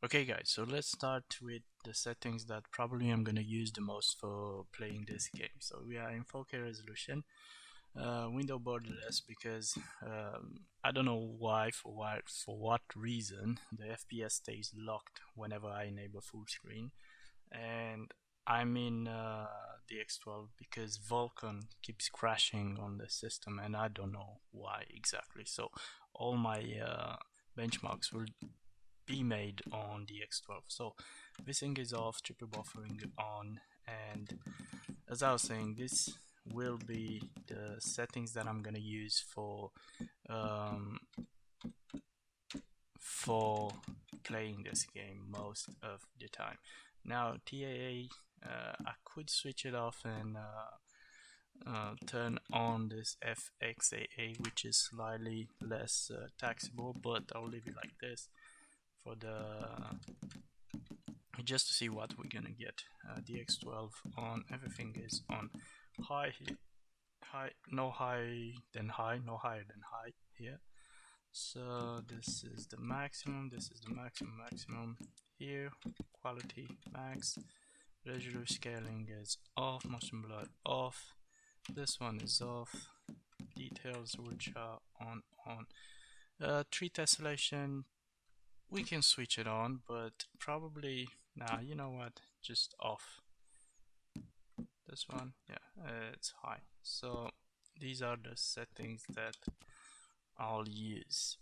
Okay guys, so let's start with the settings that probably I'm gonna use the most for playing this game. So we are in 4K resolution, window borderless because I don't know why, for what reason the FPS stays locked whenever I enable full screen, and I'm in the X12 because Vulkan keeps crashing on the system and I don't know why exactly. So all my benchmarks will be made on the X12. So vsync is off, triple buffering on, and as I was saying, this will be the settings that I'm gonna use um, for playing this game most of the time. Now TAA, I could switch it off and turn on this FXAA, which is slightly less taxable, but I'll leave it like this for the just to see what we're gonna get. DX12 on, everything is on high, no higher than high here. So this is the maximum, this is the maximum here. Quality max, resolution scaling is off, motion blur off, this one is off, details which are on. Tree tessellation, we can switch it on, but probably, nah, you know what, just off. This one, yeah, it's high. So these are the settings that I'll use.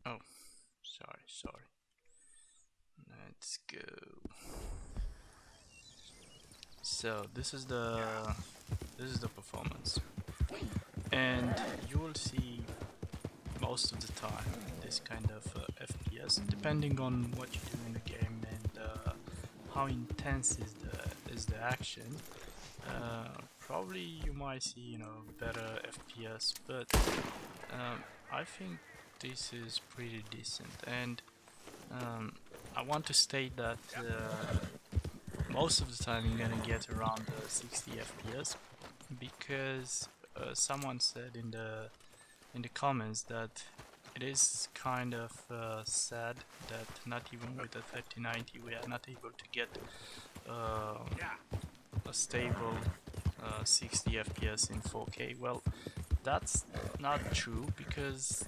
Oh, sorry. Let's go. So this is the performance, and you will see most of the time this kind of FPS, depending on what you do in the game and how intense is the action. Probably you might see better FPS, but I think this is pretty decent, and I want to state that most of the time you're gonna get around 60 FPS because someone said in the comments that it is kind of sad that not even with the 3090 we are not able to get a stable 60 FPS in 4K. Well, that's not true because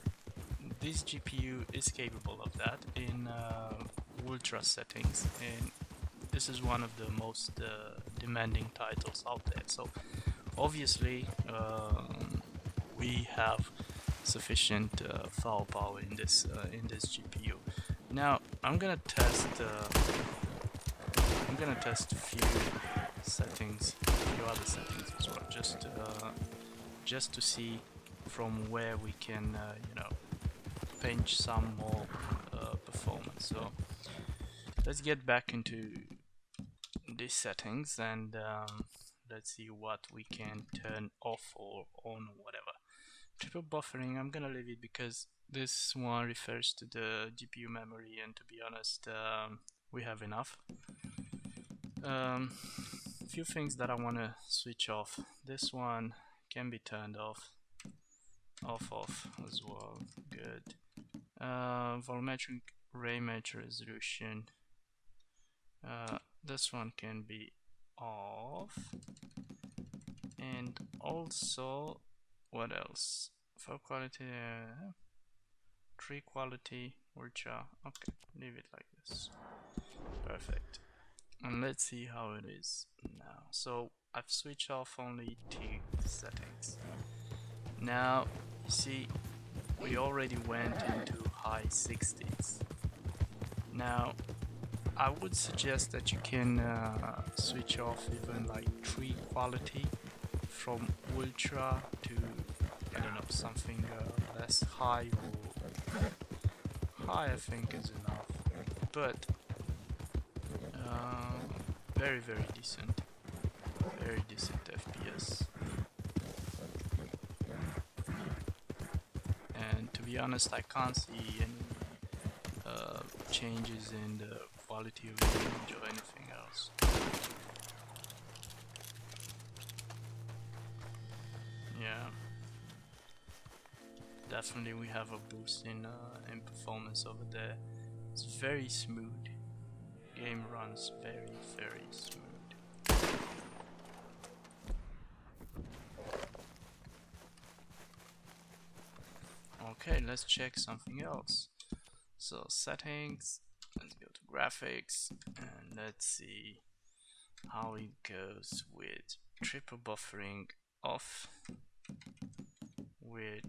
this GPU is capable of that in ultra settings, and this is one of the most demanding titles out there. So obviously we have sufficient firepower in this GPU. Now I'm gonna test a few settings, a few other settings as well, just to see from where we can pinch some more performance. So let's get back into these settings and let's see what we can turn off or on or whatever. Triple buffering, I'm gonna leave it because this one refers to the GPU memory, and to be honest, we have enough. Few things that I want to switch off. This one can be turned off as well. Good. Volumetric ray image resolution, this one can be off, and also what else, for quality, tree quality, ultra, okay, leave it like this, perfect. And let's see how it is now. So I've switched off only 2 settings. Now you see we already went into high 60s. Now I would suggest that you can switch off even like tree quality from ultra to, I don't know, something less high, or high I think is enough, but very decent FPS. And to be honest, I can't see any changes in the quality of the image or anything else. Yeah, definitely we have a boost in performance over there. It's very smooth. Game runs very, very smooth. Okay, let's check something else. So settings, let's go to graphics, and let's see how it goes with triple buffering off, with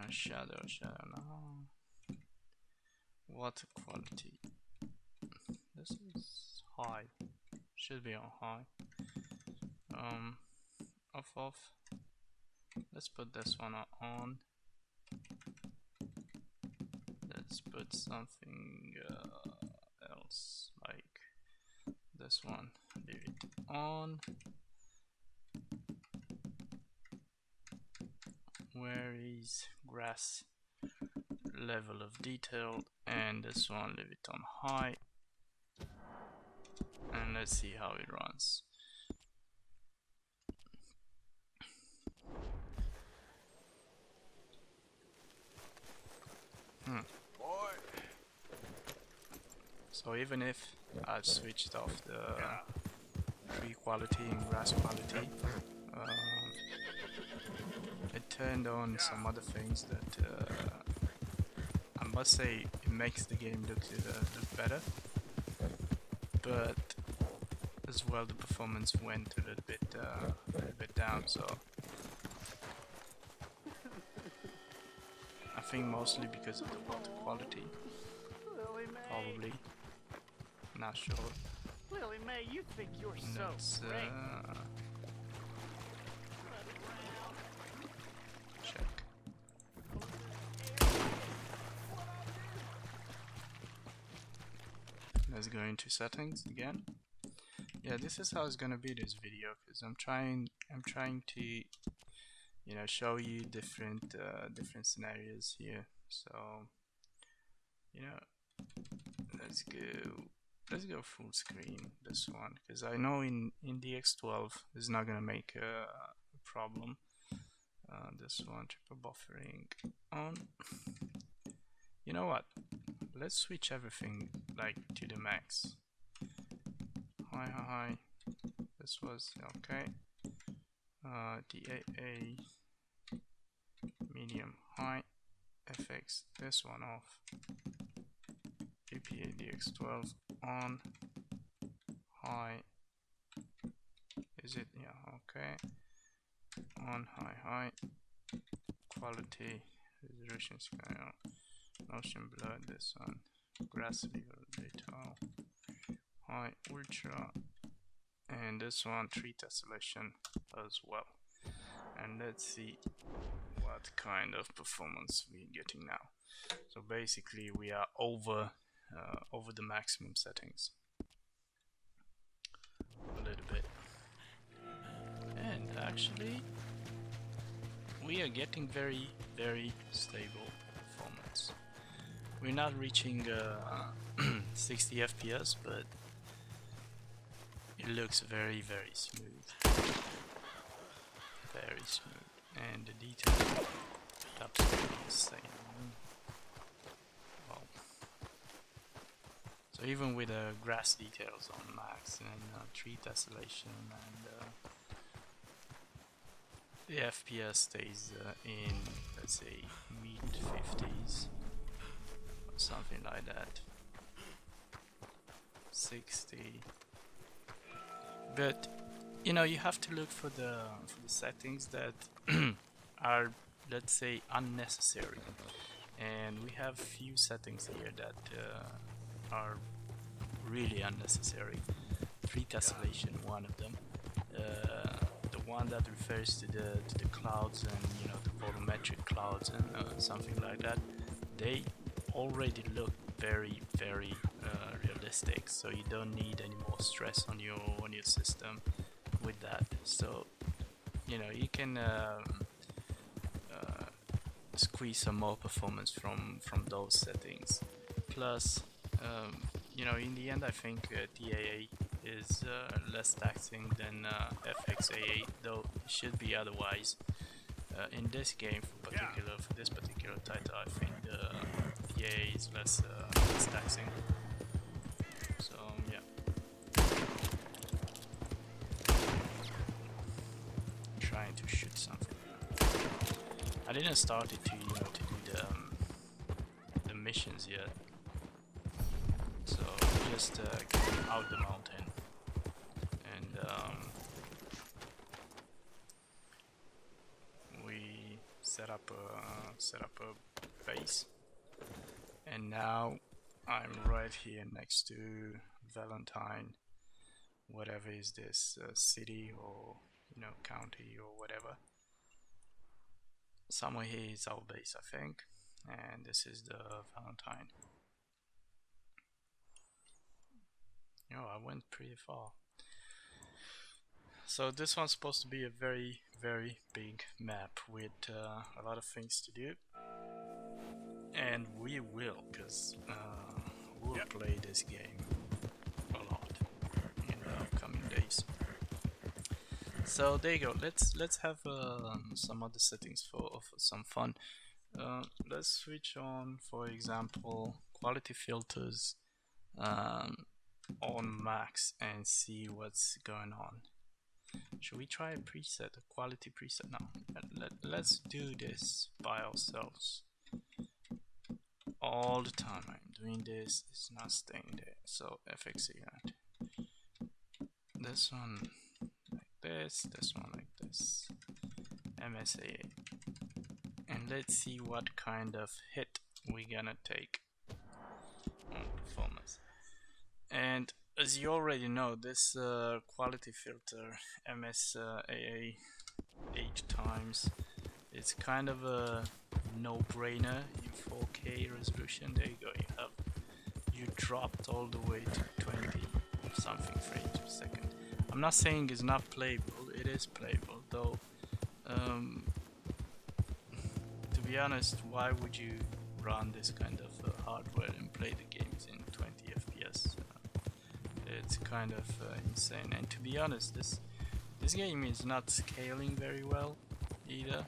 shadow now, water quality. This is high, should be on high. Off. Let's put this one on. Let's put something else like this one. Leave it on. Where is grass level of detail? And this one, leave it on high. And let's see how it runs. So even if I've switched off the tree quality and grass quality, it turned on some other things that I must say it makes the game look better, but as well the performance went a little bit down. So I think mostly because of the water quality, probably. Not sure. Lily May, you think you're so great. Check. Let's go into settings again. Yeah, this is how it's gonna be this video, because I'm trying to, you know, show you different scenarios here. So, you know, let's go full screen this one, because I know in DX12 is not gonna make a problem. This one, triple buffering on. You know what? Let's switch everything like to the max. High. This was okay. DAA medium high. FX this one off. GPA DX12 on high. Is it? Yeah, okay. On high. Quality resolution scale. Motion blur this one. Grass level detail. High ultra. And this one tree tessellation as well. And let's see what kind of performance we're getting now. So basically we are over the maximum settings a little bit, and actually we are getting very, very stable performance. We're not reaching 60 FPS, but it looks very, very smooth, and the detail is absolutely insane. So even with grass details on max and tree tessellation, and the FPS stays in, let's say, mid 50s or something like that, 60. But you know, you have to look for the settings that are, let's say, unnecessary, and we have few settings here that are really unnecessary. Tree tessellation, one of them. The one that refers to the clouds and, you know, the volumetric clouds and something like that. They already look very, very realistic, so you don't need any more stress on your system with that. So, you know, you can squeeze some more performance from those settings. Plus, you know, in the end, I think TAA is less taxing than FXAA, though it should be otherwise. In this game, for this particular title, I think TAA is less taxing. So yeah, trying to shoot something. I didn't start it to to do the missions yet. So just get out the mountain and we set up a base, and now I'm right here next to Valentine, whatever is this city or county or whatever. Somewhere here is our base, I think, and this is the Valentine. I went pretty far. So this one's supposed to be a very, very big map with a lot of things to do, and we will, because we'll play this game a lot in the upcoming days. So there you go. Let's have some other settings for some fun. Let's switch on, for example, quality filters on max and see what's going on. Should we try a preset, a quality preset? No, let's do this by ourselves all the time. I'm doing this, it's not staying there. So FX unit, this one like this one like this, MSA, and let's see what kind of hit we're gonna take on performance. And as you already know, this quality filter MSAA 8 times, it's kind of a no-brainer in 4K resolution. There you go, you dropped all the way to 20 something frames per second. I'm not saying it's not playable, it is playable, though to be honest, why would you run this kind of hardware and play the games in 20 FPS? It's kind of insane, and to be honest, this game is not scaling very well either.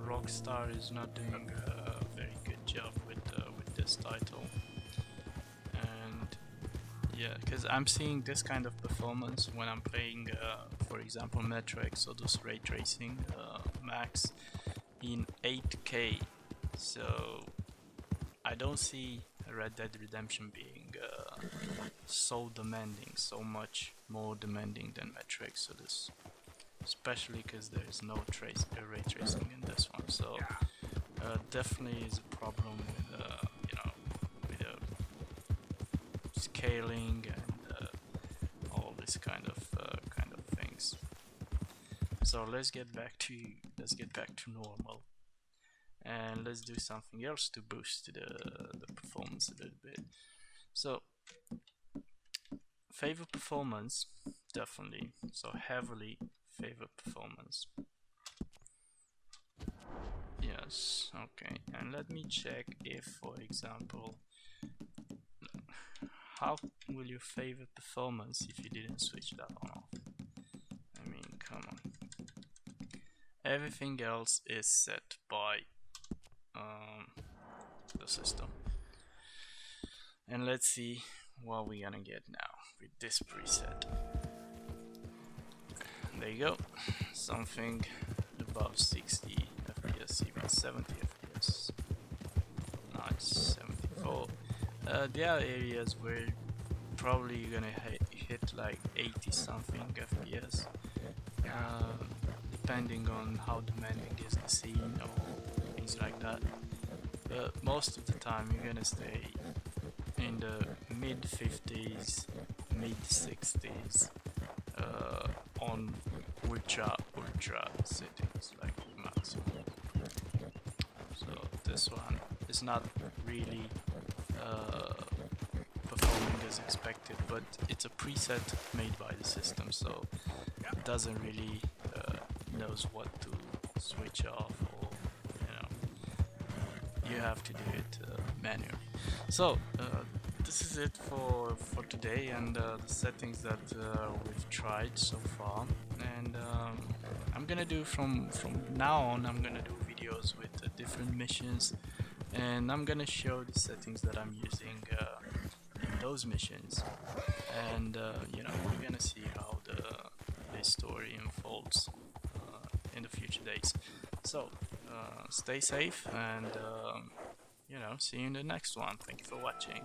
Rockstar is not doing a very good job with this title, and yeah, because I'm seeing this kind of performance when I'm playing, for example, Metro Exodus ray tracing max in 8K. So I don't see Red Dead Redemption being so demanding, so much more demanding than Metro Exodus, especially because there is no ray tracing in this one. So definitely is a problem with with scaling and all this kind of things. So let's get back to normal, and let's do something else to boost the performance a little bit. So favor performance, definitely, so heavily favor performance. Yes, okay, and let me check if, for example, how will you favor performance if you didn't switch that on off? I mean, come on. Everything else is set by the system, and let's see what we're gonna get now with this preset. There you go, something above 60 FPS, even 70 FPS. Nice, 74. There are areas where probably you're gonna hit like 80 something FPS, depending on how demanding is the scene or things like that. But most of the time you're gonna stay in the mid 50s, mid 60s on ultra settings, like maximum. So this one is not really performing as expected, but it's a preset made by the system, so it doesn't really knows what to switch off, or you have to do it manually. So this is it for today, and the settings that we've tried so far, and I'm gonna do from now on, I'm gonna do videos with different missions, and I'm gonna show the settings that I'm using in those missions, and you know, we're gonna see how the story unfolds in the future days. So stay safe, and you know, see you in the next one. Thank you for watching.